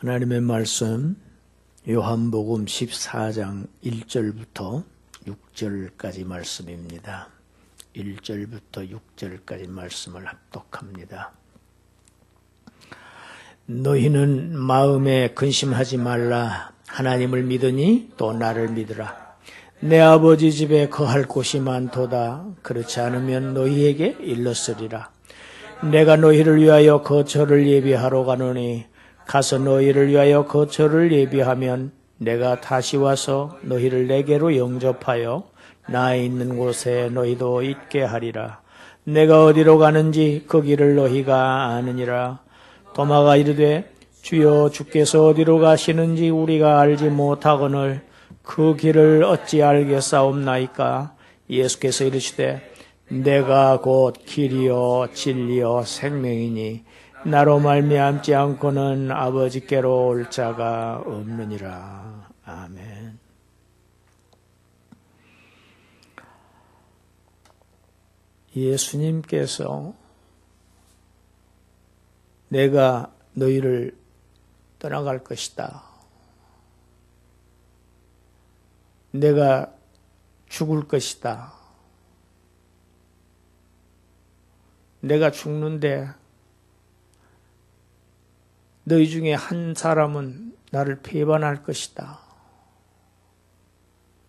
하나님의 말씀 요한복음 14장 1절부터 6절까지 말씀입니다. 1절부터 6절까지 말씀을 합독합니다. 너희는 마음에 근심하지 말라. 하나님을 믿으니 또 나를 믿으라. 내 아버지 집에 거할 곳이 많도다. 그렇지 않으면 너희에게 일렀으리라. 내가 너희를 위하여 거처를 예비하러 가노니 가서 너희를 위하여 거처를 예비하면 내가 다시 와서 너희를 내게로 영접하여 나 있는 곳에 너희도 있게 하리라. 내가 어디로 가는지 그 길을 너희가 아느니라. 도마가 이르되 주여 주께서 어디로 가시는지 우리가 알지 못하거늘 그 길을 어찌 알겠사옵나이까. 예수께서 이르시되 내가 곧 길이요 진리요 생명이니 나로 말미암지 않고는 아버지께로 올 자가 없느니라. 아멘. 예수님께서 내가 너희를 떠나갈 것이다. 내가 죽을 것이다. 내가 죽는데 너희 중에 한 사람은 나를 배반할 것이다.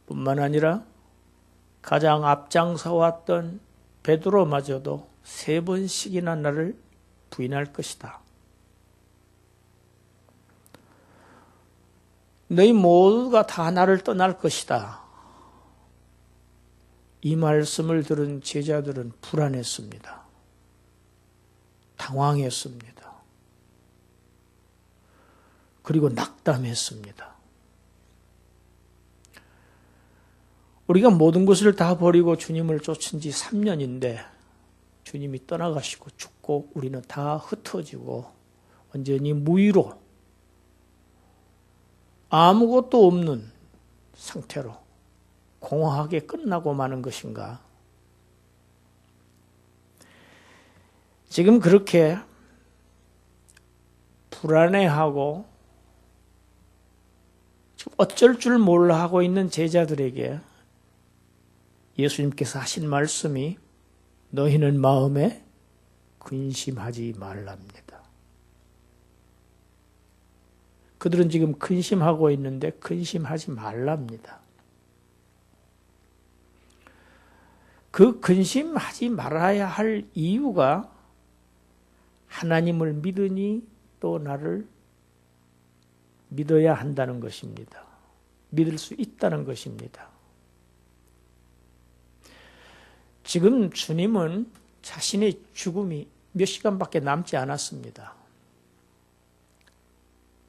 뿐만 아니라 가장 앞장서 왔던 베드로마저도 3번씩이나 나를 부인할 것이다. 너희 모두가 다 나를 떠날 것이다. 이 말씀을 들은 제자들은 불안했습니다. 당황했습니다. 그리고 낙담했습니다. 우리가 모든 것을 다 버리고 주님을 쫓은 지 3년인데 주님이 떠나가시고 죽고 우리는 다 흩어지고 완전히 무위로 아무것도 없는 상태로 공허하게 끝나고 마는 것인가? 지금 그렇게 불안해하고 어쩔 줄 몰라 하고 있는 제자들에게 예수님께서 하신 말씀이 너희는 마음에 근심하지 말랍니다. 그들은 지금 근심하고 있는데 근심하지 말랍니다. 그 근심하지 말아야 할 이유가 하나님을 믿으니 또 나를 믿어야 한다는 것입니다. 믿을 수 있다는 것입니다. 지금 주님은 자신의 죽음이 몇 시간밖에 남지 않았습니다.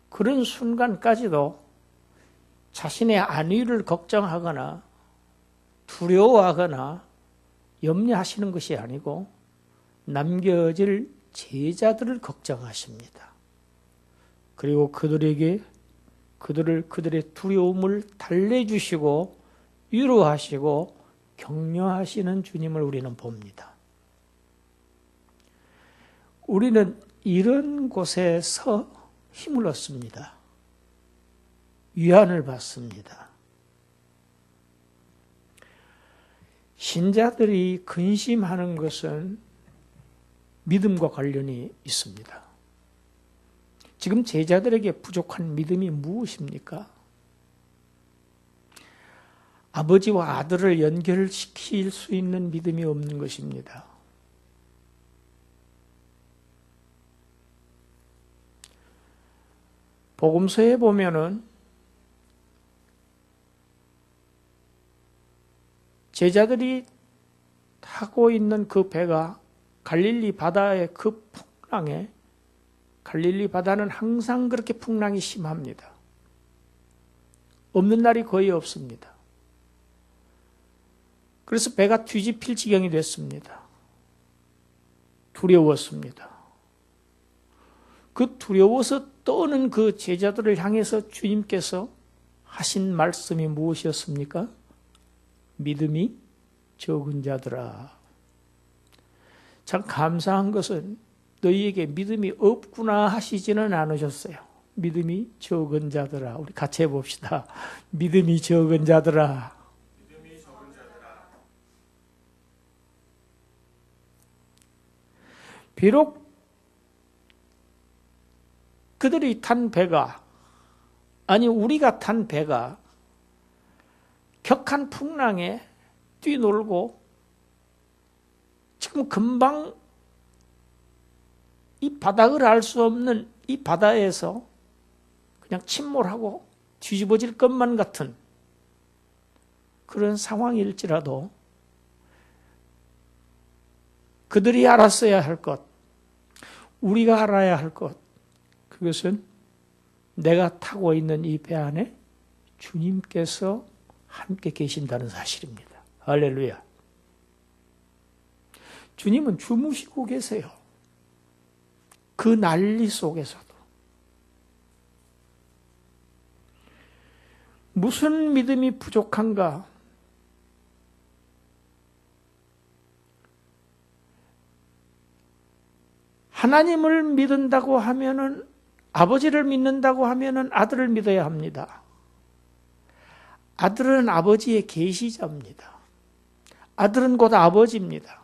그런 순간까지도 자신의 안위를 걱정하거나 두려워하거나 염려하시는 것이 아니고 남겨질 제자들을 걱정하십니다. 그리고 그들에게 그들의 두려움을 달래주시고 위로하시고 격려하시는 주님을 우리는 봅니다. 우리는 이런 곳에서 힘을 얻습니다. 위안을 받습니다. 신자들이 근심하는 것은 믿음과 관련이 있습니다. 지금 제자들에게 부족한 믿음이 무엇입니까? 아버지와 아들을 연결시킬 수 있는 믿음이 없는 것입니다. 복음서에 보면은 제자들이 타고 있는 그 배가 갈릴리 바다의 그 풍랑에 갈릴리 바다는 항상 그렇게 풍랑이 심합니다. 없는 날이 거의 없습니다. 그래서 배가 뒤집힐 지경이 됐습니다. 두려웠습니다. 그 두려워서 떠는 그 제자들을 향해서 주님께서 하신 말씀이 무엇이었습니까? 믿음이 적은 자들아. 참 감사한 것은 너희에게 믿음이 없구나 하시지는 않으셨어요. 믿음이 적은 자들아. 우리 같이 해봅시다. 믿음이 적은 자들아. 비록 그들이 탄 배가, 아니 우리가 탄 배가 격한 풍랑에 뛰놀고 지금 금방 이 바닥을 알 수 없는 이 바다에서 그냥 침몰하고 뒤집어질 것만 같은 그런 상황일지라도 그들이 알았어야 할 것, 우리가 알아야 할 것, 그것은 내가 타고 있는 이 배 안에 주님께서 함께 계신다는 사실입니다. 할렐루야. 주님은 주무시고 계세요. 그 난리 속에서도. 무슨 믿음이 부족한가? 하나님을 믿는다고 하면은, 아버지를 믿는다고 하면은 아들을 믿어야 합니다. 아들은 아버지의 계시자입니다. 아들은 곧 아버지입니다.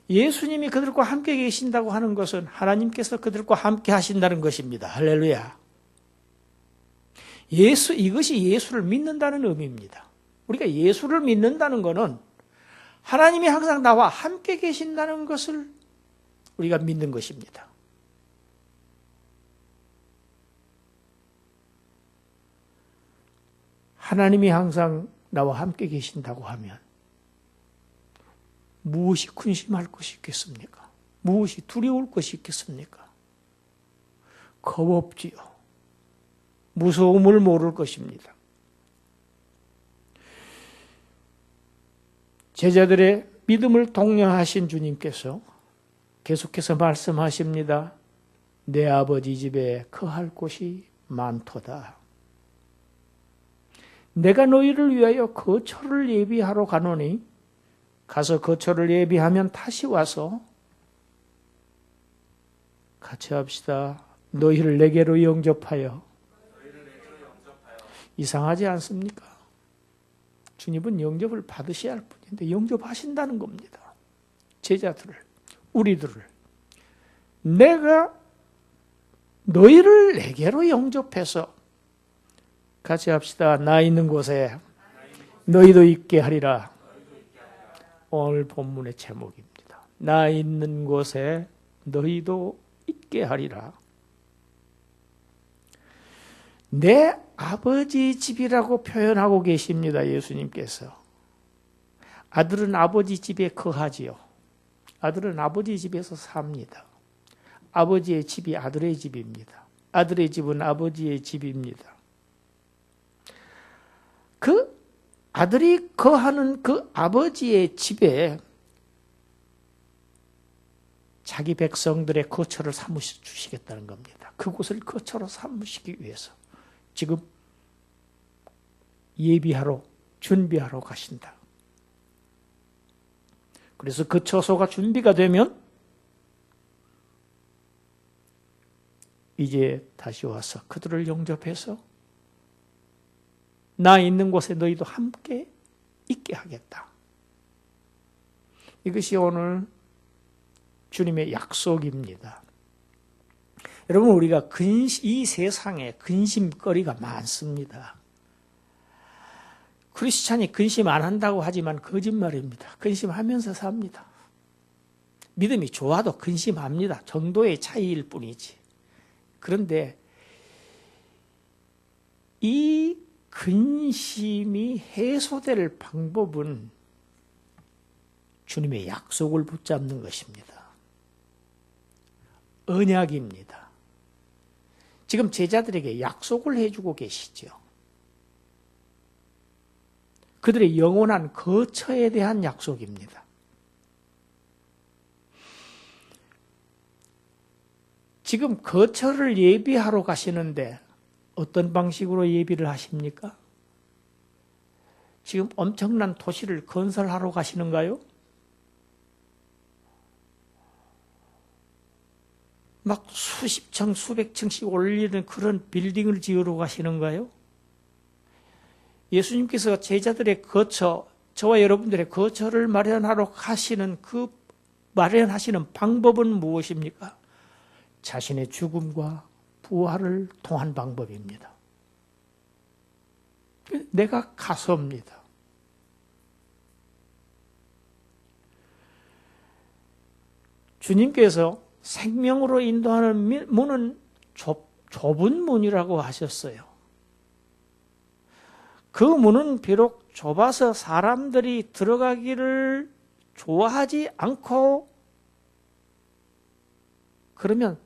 예수님이 그들과 함께 계신다고 하는 것은 하나님께서 그들과 함께 하신다는 것입니다. 할렐루야. 이것이 예수를 믿는다는 의미입니다. 우리가 예수를 믿는다는 것은 하나님이 항상 나와 함께 계신다는 것을 우리가 믿는 것입니다. 하나님이 항상 나와 함께 계신다고 하면 무엇이 근심할 것이 있겠습니까? 무엇이 두려울 것이 있겠습니까? 겁 없지요. 무서움을 모를 것입니다. 제자들의 믿음을 독려하신 주님께서 계속해서 말씀하십니다. 내 아버지 집에 거할 곳이 많도다. 내가 너희를 위하여 거처를 예비하러 가노니 가서 거처를 예비하면 다시 와서 같이 합시다. 너희를 내게로 영접하여. 이상하지 않습니까? 주님은 영접을 받으셔야 할 뿐인데 영접하신다는 겁니다. 제자들을, 우리들을. 내가 너희를 내게로 영접해서 같이 합시다. 나 있는 곳에 너희도 있게 하리라. 오늘 본문의 제목입니다. 나 있는 곳에 너희도 있게 하리라. 내 아버지 집이라고 표현하고 계십니다. 예수님께서. 아들은 아버지 집에 거하지요. 아들은 아버지 집에서 삽니다. 아버지의 집이 아들의 집입니다. 아들의 집은 아버지의 집입니다. 그 아들이 거하는 그 아버지의 집에 자기 백성들의 거처를 삼으시 주시겠다는 겁니다. 그곳을 거처로 삼으시기 위해서 지금 예비하러, 준비하러 가신다. 그래서 그 처소가 준비가 되면 이제 다시 와서 그들을 영접해서 나 있는 곳에 너희도 함께 있게 하겠다. 이것이 오늘 주님의 약속입니다. 여러분, 우리가 이 세상에 근심거리가 많습니다. 크리스찬이 근심 안 한다고 하지만 거짓말입니다. 근심하면서 삽니다. 믿음이 좋아도 근심합니다. 정도의 차이일 뿐이지. 그런데 이 근심이 해소될 방법은 주님의 약속을 붙잡는 것입니다. 언약입니다. 지금 제자들에게 약속을 해주고 계시죠. 그들의 영원한 거처에 대한 약속입니다. 지금 거처를 예비하러 가시는데 어떤 방식으로 예비를 하십니까? 지금 엄청난 도시를 건설하러 가시는가요? 막 수십 층, 수백 층씩 올리는 그런 빌딩을 지으러 가시는가요? 예수님께서 제자들의 거처, 저와 여러분들의 거처를 마련하러 가시는 그 마련하시는 방법은 무엇입니까? 자신의 죽음과 부활을 통한 방법입니다. 내가 가서입니다. 주님께서 생명으로 인도하는 문은 좁은 문이라고 하셨어요. 그 문은 비록 좁아서 사람들이 들어가기를 좋아하지 않고, 그러면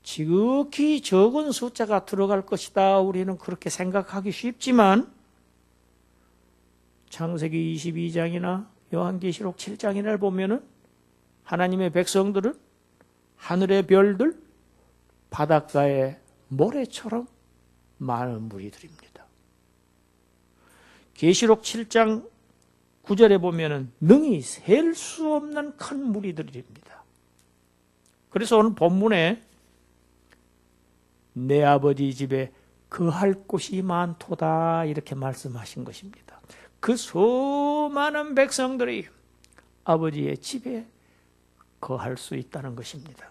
지극히 적은 숫자가 들어갈 것이다, 우리는 그렇게 생각하기 쉽지만, 창세기 22장이나 요한계시록 7장이나 보면은 하나님의 백성들은 하늘의 별들, 바닷가의 모래처럼 많은 무리들입니다. 계시록 7장 9절에 보면은 능히 셀 수 없는 큰 무리들입니다. 그래서 오늘 본문에 내 아버지 집에 거할 곳이 많도다 이렇게 말씀하신 것입니다. 그 수많은 백성들이 아버지의 집에 거할 수 있다는 것입니다.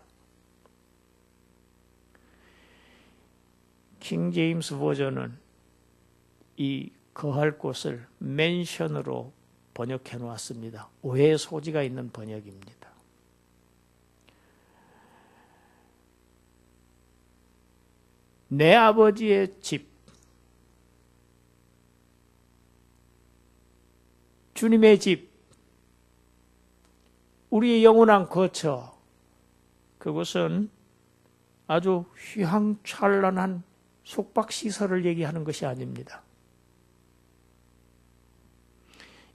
킹 제임스 버전은 이 거할 곳을 맨션으로 번역해 놓았습니다. 오해의 소지가 있는 번역입니다. 내 아버지의 집, 주님의 집, 우리의 영원한 거처, 그것은 아주 휘황찬란한 숙박시설을 얘기하는 것이 아닙니다.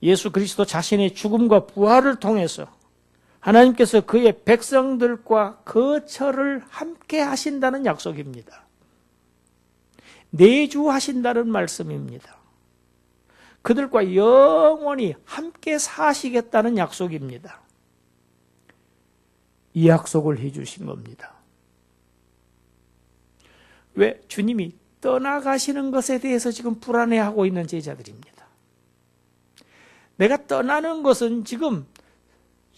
예수 그리스도 자신의 죽음과 부활을 통해서 하나님께서 그의 백성들과 거처를 함께 하신다는 약속입니다. 내주하신다는 말씀입니다. 그들과 영원히 함께 사시겠다는 약속입니다. 이 약속을 해주신 겁니다. 왜? 주님이 떠나가시는 것에 대해서 지금 불안해하고 있는 제자들입니다. 내가 떠나는 것은 지금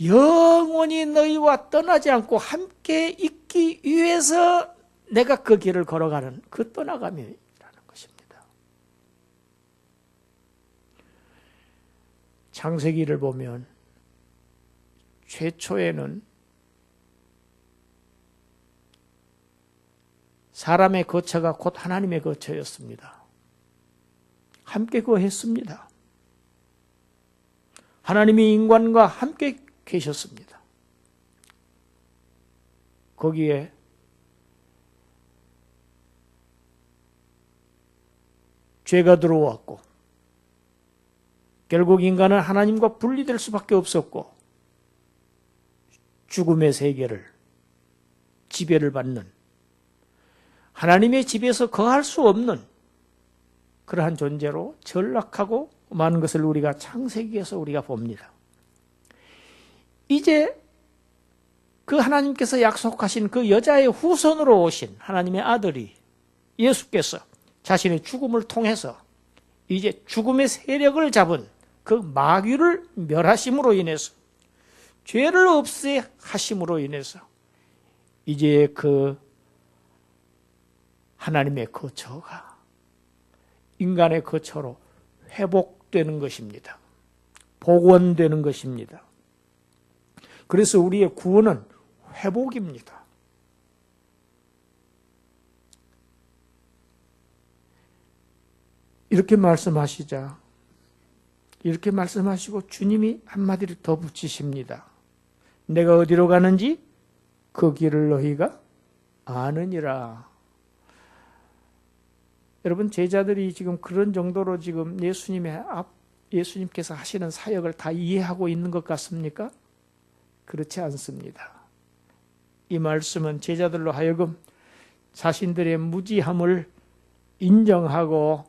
영원히 너희와 떠나지 않고 함께 있기 위해서 내가 그 길을 걸어가는 그 떠나감이라는 것입니다. 창세기를 보면 최초에는 사람의 거처가 곧 하나님의 거처였습니다. 함께 거했습니다. 하나님이 인간과 함께 계셨습니다. 거기에 죄가 들어왔고 결국 인간은 하나님과 분리될 수밖에 없었고 죽음의 세계를 지배를 받는 하나님의 집에서 거할 수 없는 그러한 존재로 전락하고 많은 것을 우리가 창세기에서 우리가 봅니다. 이제 그 하나님께서 약속하신 그 여자의 후손으로 오신 하나님의 아들이 예수께서 자신의 죽음을 통해서 이제 죽음의 세력을 잡은 그 마귀를 멸하심으로 인해서 죄를 없애하심으로 인해서 이제 그 하나님의 거처가 인간의 거처로 회복되는 것입니다. 복원되는 것입니다. 그래서 우리의 구원은 회복입니다. 이렇게 말씀하시자. 이렇게 말씀하시고 주님이 한마디를 더 붙이십니다. 내가 어디로 가는지 그 길을 너희가 아느니라. 여러분, 제자들이 지금 그런 정도로 지금 예수님께서 하시는 사역을 다 이해하고 있는 것 같습니까? 그렇지 않습니다. 이 말씀은 제자들로 하여금 자신들의 무지함을 인정하고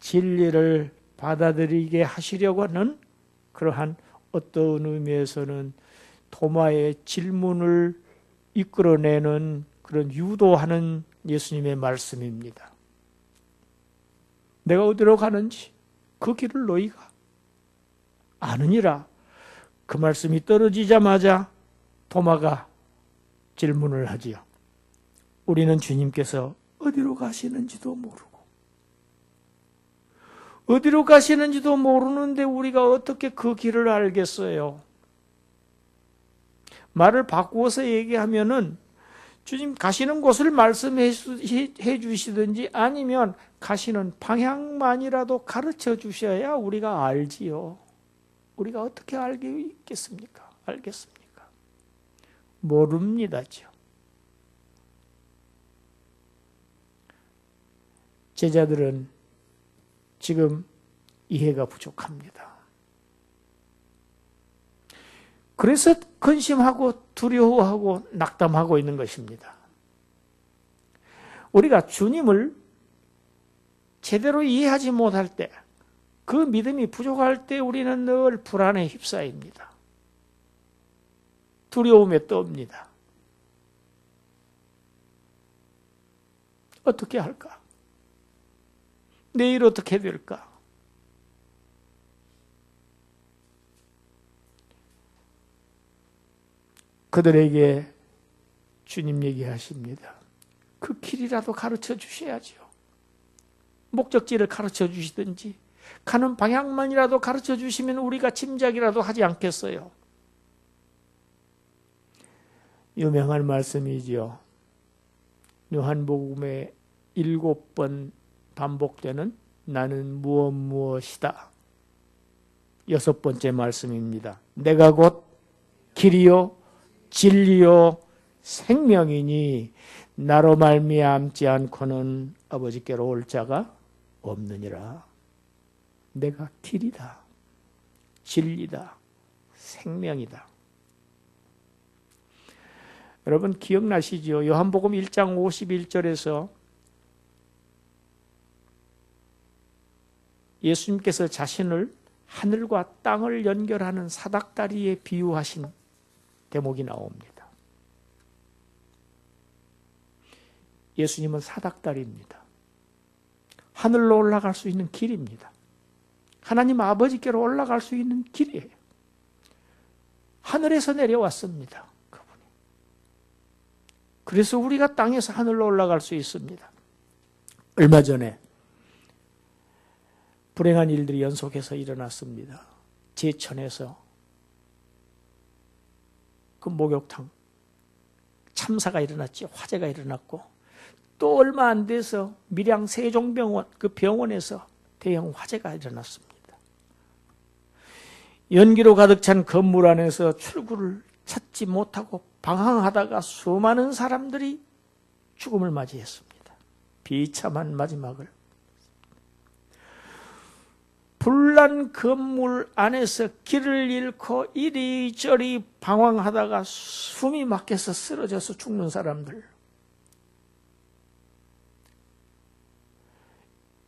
진리를 받아들이게 하시려고 하는 그러한 어떤 의미에서는 도마의 질문을 이끌어내는 그런 유도하는 예수님의 말씀입니다. 내가 어디로 가는지 그 길을 너희가 아느니라. 그 말씀이 떨어지자마자 도마가 질문을 하지요. 우리는 주님께서 어디로 가시는지도 모르고 어디로 가시는지도 모르는데 우리가 어떻게 그 길을 알겠어요? 말을 바꾸어서 얘기하면은 주님 가시는 곳을 말씀해 주시든지 아니면 가시는 방향만이라도 가르쳐 주셔야 우리가 알지요. 우리가 어떻게 알겠습니까? 모릅니다죠. 제자들은 지금 이해가 부족합니다. 그래서 근심하고 두려워하고 낙담하고 있는 것입니다. 우리가 주님을 제대로 이해하지 못할 때, 그 믿음이 부족할 때 우리는 늘 불안에 휩싸입니다. 두려움에 떱니다. 어떻게 할까? 내일 어떻게 될까? 그들에게 주님 얘기하십니다. 그 길이라도 가르쳐 주셔야죠. 목적지를 가르쳐 주시든지 가는 방향만이라도 가르쳐 주시면 우리가 짐작이라도 하지 않겠어요. 유명한 말씀이지요. 요한복음에 7번 반복되는 나는 무엇이다. 6번째 말씀입니다. 내가 곧 길이요 진리요 생명이니 나로 말미암지 않고는 아버지께로 올 자가 없느니라. 내가 길이다, 진리다, 생명이다. 여러분 기억나시죠? 요한복음 1장 51절에서 예수님께서 자신을 하늘과 땅을 연결하는 사닥다리에 비유하신 대목이 나옵니다. 예수님은 사닥다리입니다. 하늘로 올라갈 수 있는 길입니다. 하나님 아버지께로 올라갈 수 있는 길이에요. 하늘에서 내려왔습니다. 그분이. 그래서 우리가 땅에서 하늘로 올라갈 수 있습니다. 얼마 전에 불행한 일들이 연속해서 일어났습니다. 제천에서 그 목욕탕 참사가 일어났죠. 화재가 일어났고 또 얼마 안 돼서 밀양 세종병원 그 병원에서 대형 화재가 일어났습니다. 연기로 가득 찬 건물 안에서 출구를 찾지 못하고 방황하다가 수많은 사람들이 죽음을 맞이했습니다. 비참한 마지막을. 불난 건물 안에서 길을 잃고 이리저리 방황하다가 숨이 막혀서 쓰러져서 죽는 사람들.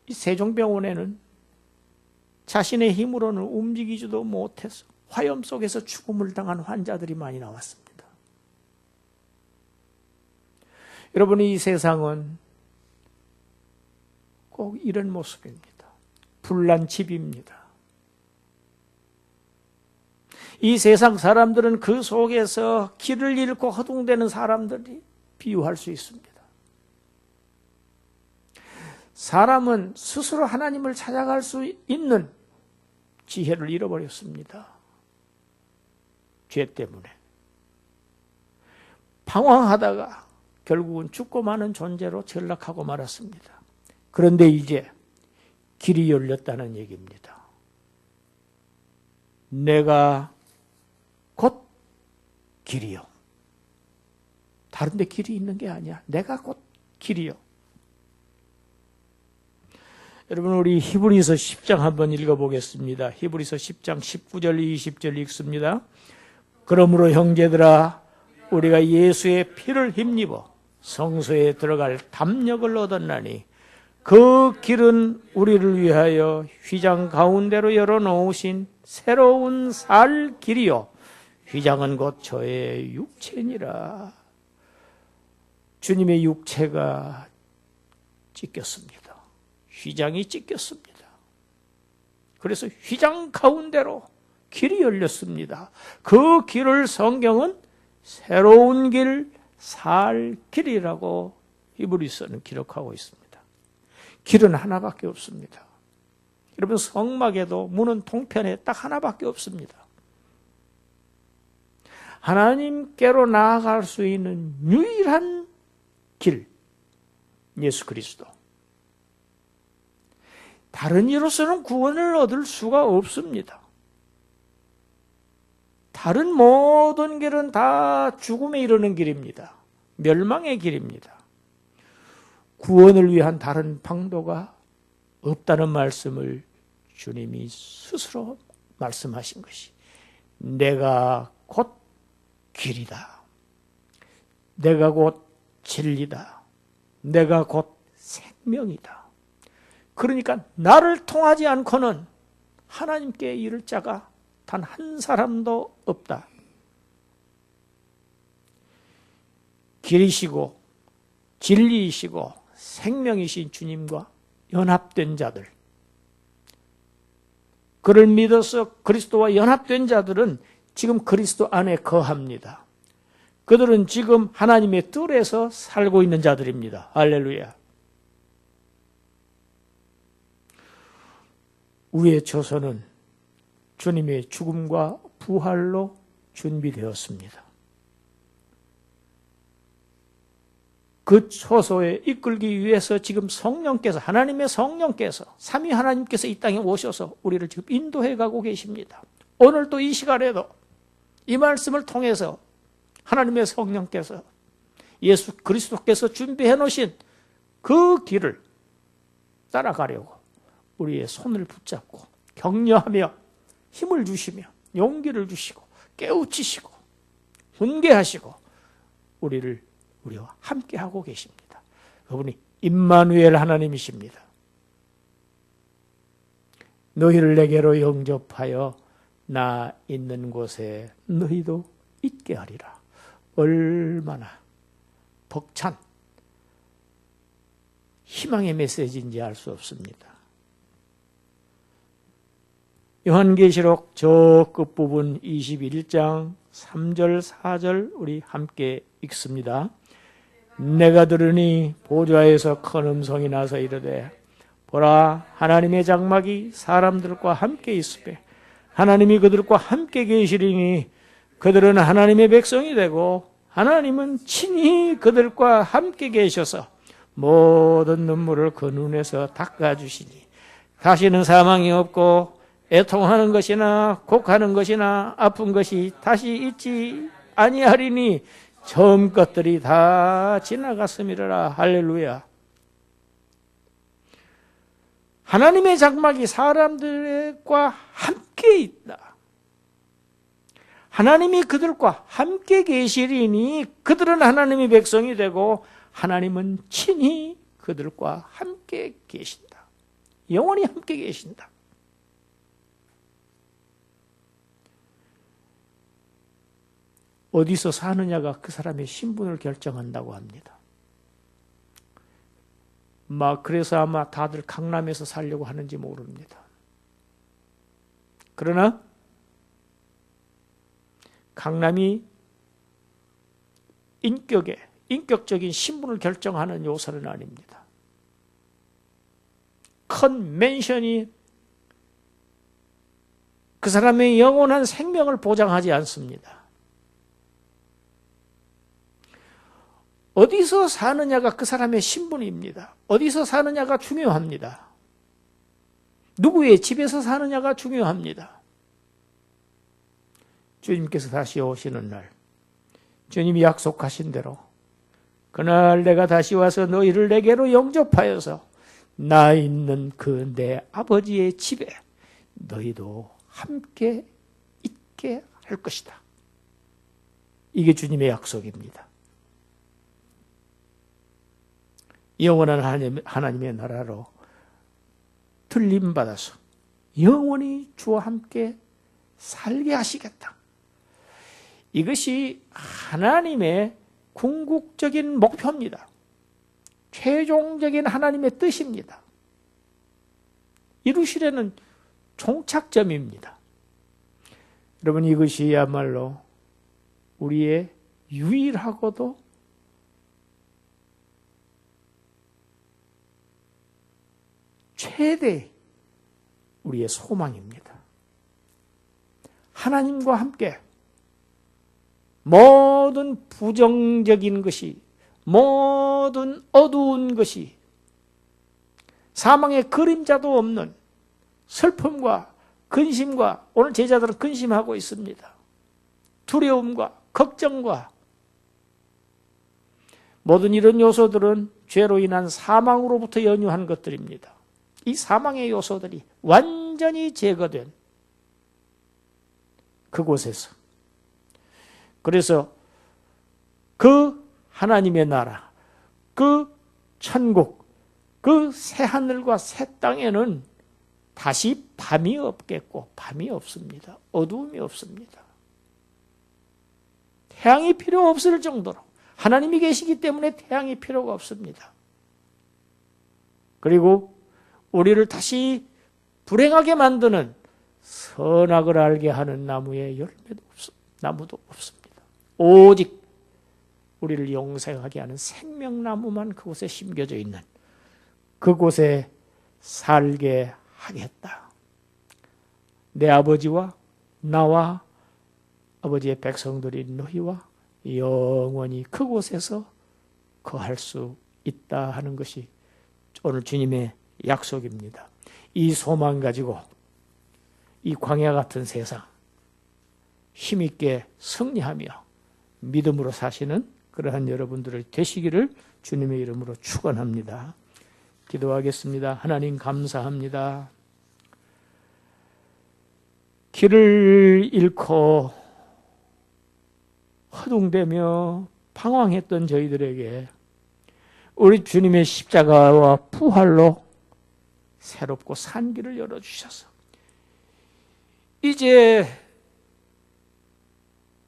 이 세종병원에는 자신의 힘으로는 움직이지도 못해서 화염 속에서 죽음을 당한 환자들이 많이 나왔습니다. 여러분, 이 세상은 꼭 이런 모습입니다. 불난 집입니다. 이 세상 사람들은 그 속에서 길을 잃고 허둥대는 사람들이 비유할 수 있습니다. 사람은 스스로 하나님을 찾아갈 수 있는 지혜를 잃어버렸습니다. 죄 때문에. 방황하다가 결국은 죽고 마는 존재로 전락하고 말았습니다. 그런데 이제 길이 열렸다는 얘기입니다. 내가 곧 길이요. 다른 데 길이 있는 게 아니야. 내가 곧 길이요. 여러분, 우리 히브리서 10장 한번 읽어보겠습니다. 히브리서 10장 19절 20절 읽습니다. 그러므로 형제들아, 우리가 예수의 피를 힘입어 성소에 들어갈 담력을 얻었나니 그 길은 우리를 위하여 휘장 가운데로 열어놓으신 새로운 살 길이요 휘장은 곧 저의 육체니라. 주님의 육체가 찢겼습니다. 휘장이 찢겼습니다. 그래서 휘장 가운데로 길이 열렸습니다. 그 길을 성경은 새로운 길, 살 길이라고 히브리서는 기록하고 있습니다. 길은 하나밖에 없습니다. 여러분, 성막에도 문은 동편에 딱 하나밖에 없습니다. 하나님께로 나아갈 수 있는 유일한 길, 예수 그리스도. 다른 이로서는 구원을 얻을 수가 없습니다. 다른 모든 길은 다 죽음에 이르는 길입니다. 멸망의 길입니다. 구원을 위한 다른 방도가 없다는 말씀을 주님이 스스로 말씀하신 것이, 내가 곧 길이다. 내가 곧 진리다. 내가 곧 생명이다. 그러니까 나를 통하지 않고는 하나님께 이를 자가 단 한 사람도 없다. 길이시고 진리이시고 생명이신 주님과 연합된 자들, 그를 믿어서 그리스도와 연합된 자들은 지금 그리스도 안에 거합니다. 그들은 지금 하나님의 뜰에서 살고 있는 자들입니다. 할렐루야. 우리의 처소는 주님의 죽음과 부활로 준비되었습니다. 그 처소에 이끌기 위해서 지금 성령께서, 하나님의 성령께서, 삼위 하나님께서 이 땅에 오셔서 우리를 지금 인도해 가고 계십니다. 오늘도 이 시간에도 이 말씀을 통해서 하나님의 성령께서, 예수 그리스도께서 준비해 놓으신 그 길을 따라가려고 우리의 손을 붙잡고 격려하며 힘을 주시며 용기를 주시고 깨우치시고 훈계하시고 우리와 함께하고 계십니다. 그분이 임마누엘 하나님이십니다. 너희를 내게로 영접하여 나 있는 곳에 너희도 있게 하리라. 얼마나 벅찬 희망의 메시지인지 알 수 없습니다. 요한계시록 저 끝부분 21장 3절 4절 우리 함께 읽습니다. 내가 들으니 보좌에서 큰 음성이 나서 이르되, 보라, 하나님의 장막이 사람들과 함께 있으되 하나님이 그들과 함께 계시리니 그들은 하나님의 백성이 되고 하나님은 친히 그들과 함께 계셔서 모든 눈물을 그 눈에서 닦아주시니 다시는 사망이 없고 애통하는 것이나 곡하는 것이나 아픈 것이 다시 있지 아니하리니 처음 것들이 다 지나갔음이라. 할렐루야. 하나님의 장막이 사람들과 함께 있다. 하나님이 그들과 함께 계시리니 그들은 하나님의 백성이 되고 하나님은 친히 그들과 함께 계신다. 영원히 함께 계신다. 어디서 사느냐가 그 사람의 신분을 결정한다고 합니다. 그래서 아마 다들 강남에서 살려고 하는지 모릅니다. 그러나 강남이 인격적인 신분을 결정하는 요소는 아닙니다. 큰 맨션이 그 사람의 영원한 생명을 보장하지 않습니다. 어디서 사느냐가 그 사람의 신분입니다. 어디서 사느냐가 중요합니다. 누구의 집에서 사느냐가 중요합니다. 주님께서 다시 오시는 날, 주님이 약속하신 대로 그날 내가 다시 와서 너희를 내게로 영접하여서 나 있는 그 내 아버지의 집에 너희도 함께 있게 할 것이다. 이게 주님의 약속입니다. 영원한 하나님의 나라로 들림받아서 영원히 주와 함께 살게 하시겠다. 이것이 하나님의 궁극적인 목표입니다. 최종적인 하나님의 뜻입니다. 이루시려는 종착점입니다. 여러분, 이것이야말로 우리의 유일하고도 최대 우리의 소망입니다. 하나님과 함께 모든 부정적인 것이, 모든 어두운 것이, 사망의 그림자도 없는 슬픔과 근심과, 오늘 제자들은 근심하고 있습니다. 두려움과 걱정과 모든 이런 요소들은 죄로 인한 사망으로부터 연유한 것들입니다. 이 사망의 요소들이 완전히 제거된 그곳에서, 그래서 그 하나님의 나라, 그 천국, 그 새하늘과 새 땅에는 다시 밤이 없겠고 밤이 없습니다. 어두움이 없습니다. 태양이 필요 없을 정도로 하나님이 계시기 때문에 태양이 필요가 없습니다. 그리고 우리를 다시 불행하게 만드는 선악을 알게 하는 나무의 열매도 나무도 없습니다. 오직 우리를 영생하게 하는 생명나무만 그곳에 심겨져 있는, 그곳에 살게 하겠다. 내 아버지와 나와 아버지의 백성들인 너희와 영원히 그곳에서 거할 수 있다 하는 것이 오늘 주님의 약속입니다. 이 소망 가지고 이 광야 같은 세상 힘있게 승리하며 믿음으로 사시는 그러한 여러분들을 되시기를 주님의 이름으로 축원합니다. 기도하겠습니다. 하나님 감사합니다. 길을 잃고 허둥대며 방황했던 저희들에게 우리 주님의 십자가와 부활로 새롭고 산 길을 열어주셔서 이제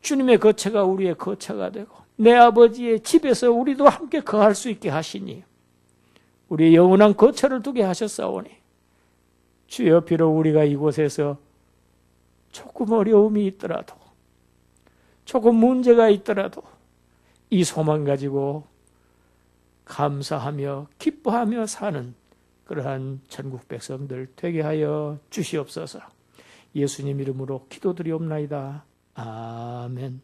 주님의 거처가 우리의 거처가 되고 내 아버지의 집에서 우리도 함께 거할 수 있게 하시니 우리의 영원한 거처를 두게 하셨사오니 주여, 비록 우리가 이곳에서 조금 어려움이 있더라도, 조금 문제가 있더라도 이 소망 가지고 감사하며 기뻐하며 사는 그러한 천국 백성들 되게 하여 주시옵소서. 예수님 이름으로 기도드리옵나이다. 아멘.